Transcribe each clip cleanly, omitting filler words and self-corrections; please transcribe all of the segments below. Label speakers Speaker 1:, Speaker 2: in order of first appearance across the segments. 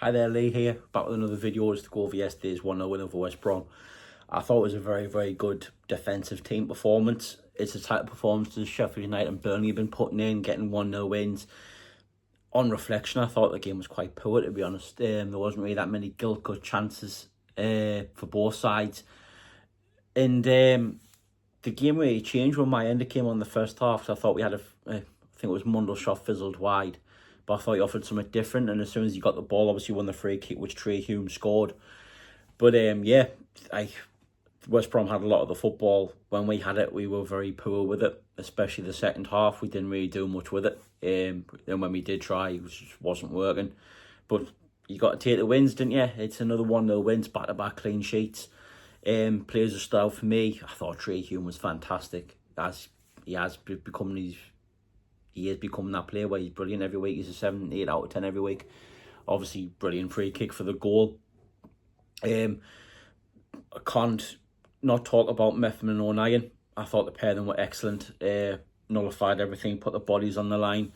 Speaker 1: Hi there, Lee here, back with another video to go over yesterday's 1-0 win over West Brom. I thought it was a very, very good defensive team performance. It's the type of performances Sheffield United and Burnley have been putting in, getting 1-0 wins. On reflection, I thought the game was quite poor, to be honest. There wasn't really that many gilt-cut chances for both sides. And the game really changed when my ender came on the first half. So I thought we had I think it was Mundle's shot fizzled wide. But I thought he offered something different, and as soon as he got the ball, obviously won the free kick, which HUME scored. But West Brom had a lot of the football. When we had it, we were very poor with it, especially the second half. We didn't really do much with it. And when we did try, it just wasn't working. But you got to take the wins, didn't you? It's another 1-0 wins, back-to-back clean sheets. Players of style for me. I thought HUME was fantastic. As he has become that player where he's brilliant every week. He's a 7, 8 out of 10 every week. Obviously, brilliant free kick for the goal. I can't not talk about Metham and O'Neill. I thought the pair of them were excellent. Nullified everything, put the bodies on the line.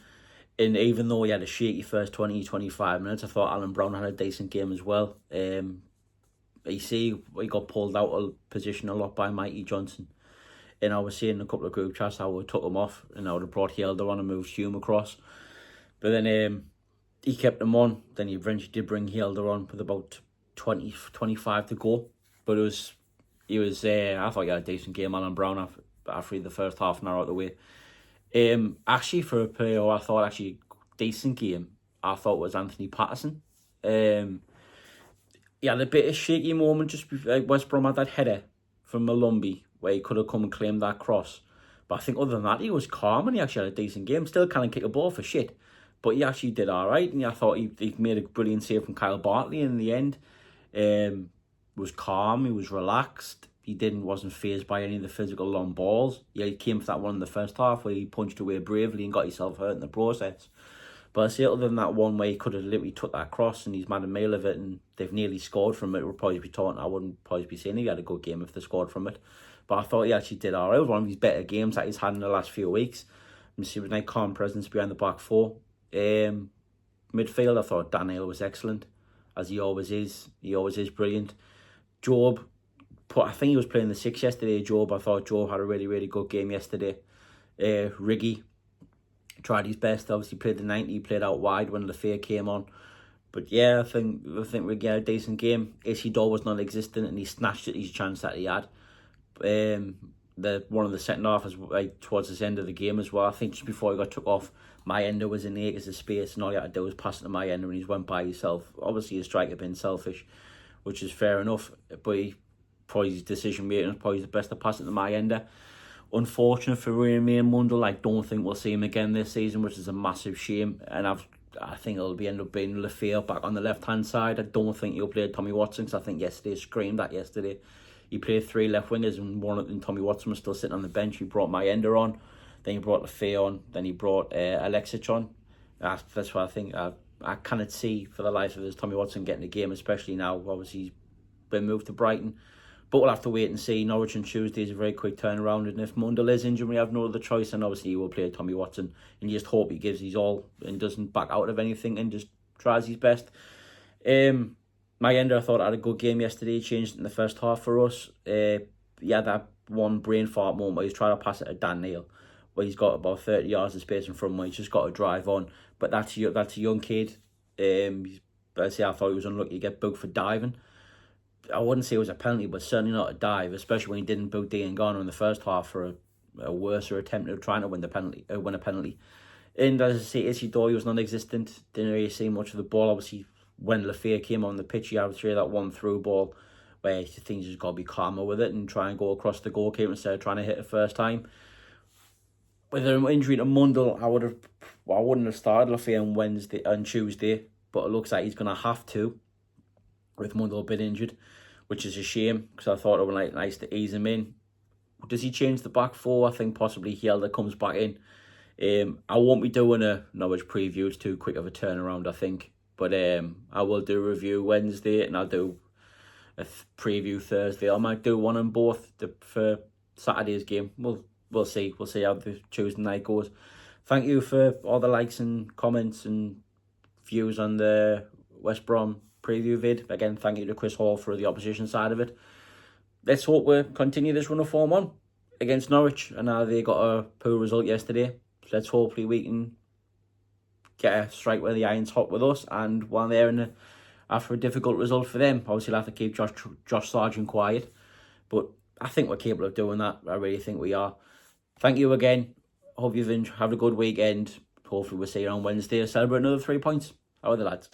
Speaker 1: And even though he had a shaky first 20, 25 minutes, I thought Alan Brown had a decent game as well. He got pulled out of position a lot by Mikey Johnson. And I was seeing a couple of group chats how we took him off, and I would have brought Helder on and moved HUME across. But then he kept him on. Then he eventually did bring Helder on with about 20, 25 to go. But I thought he had a decent game, Alan Brown, after the first half an hour out of the way. Actually, for a player who I thought actually decent game, I thought was Anthony Patterson. He had a bit of shaky moment just before West Brom had that header from Malumbi, where he could have come and claimed that cross. But I think other than that, he was calm and he actually had a decent game. Still can't kick a ball for shit, but he actually did all right. And I thought he made a brilliant save from Kyle Bartley in the end. Was calm, he was relaxed. He wasn't fazed by any of the physical long balls. Yeah, he came for that one in the first half where he punched away bravely and got himself hurt in the process. But I say other than that one where he could have literally took that cross and he's made a meal of it and they've nearly scored from it, I wouldn't probably be saying he had a good game if they scored from it. But I thought he actually did all right. It was one of his better games that he's had in the last few weeks. He was a nice calm presence behind the back four. Midfield, I thought Daniel was excellent, as he always is. He always is brilliant. Job, I think he was playing the 6 yesterday, Job. I thought Job had a really, really good game yesterday. Riggy tried his best. Obviously played the 90, played out wide when Lafayette came on. But yeah, I think Riggy had a decent game. Isidore was non-existent and he snatched at his chance that he had. One of the second half was right towards the end of the game as well. I think just before he got took off, my ender was in 8 acres of space and all he had to do was pass it to my ender and he went by himself. Obviously his striker being selfish, which is fair enough, but probably his decision making was probably the best to pass it to my ender. Unfortunate for Remy and Mundle, I don't think we'll see him again this season, which is a massive shame. And I think it'll end up being Lafayette back on the left-hand side. I don't think he'll play Tommy Watson, because I think yesterday screamed that yesterday. He played 3 left wingers and Tommy Watson was still sitting on the bench. He brought my ender on, then he brought Lafayette on, then he brought Alexic on. That's what I think. I cannot see for the life of us Tommy Watson getting the game, especially now. Obviously, he's been moved to Brighton. But we'll have to wait and see. Norwich on Tuesday is a very quick turnaround. And if Mundle is injured, we have no other choice. And obviously, he will play Tommy Watson. And you just hope he gives his all and doesn't back out of anything and just tries his best. My ender, I thought, had a good game yesterday. He changed in the first half for us. He had that one brain fart moment where he's trying to pass it to Dan Neil, where he's got about 30 yards of space in front of him. He's just got to drive on. But that's a young kid. I thought he was unlucky to get booked for diving. I wouldn't say it was a penalty, but certainly not a dive, especially when he didn't book Dean Garner in the first half for a worse attempt of trying to win a penalty. And as I say, Isidore was non-existent. Didn't really see much of the ball. Obviously, when Lafayette came on the pitch, he had that one through ball where he thinks he's got to be calmer with it and try and go across the goalkeeper instead of trying to hit it first time. With an injury to Mundle, I wouldn't have started Lafayette on Tuesday, but it looks like he's going to have to, with Mundle a bit injured, which is a shame, because I thought it would be nice to ease him in. Does he change the back four? I think possibly Helder comes back in. I won't be doing a Norwich preview. It's too quick of a turnaround, I think. But I will do a review Wednesday and I'll do a preview Thursday. I might do one on both for Saturday's game. We'll see. We'll see how the Tuesday night goes. Thank you for all the likes and comments and views on the West Brom preview vid. Again, thank you to Chris Hall for the opposition side of it. Let's hope we continue this run of form on against Norwich. And now they got a poor result yesterday. So let's hopefully we can get a strike where the iron's hot with us. And while they're after a difficult result for them, obviously we'll have to keep Josh Sargent quiet. But I think we're capable of doing that. I really think we are. Thank you again. Hope you've had a good weekend. Hopefully we'll see you on Wednesday to celebrate another 3 points. How are the lads?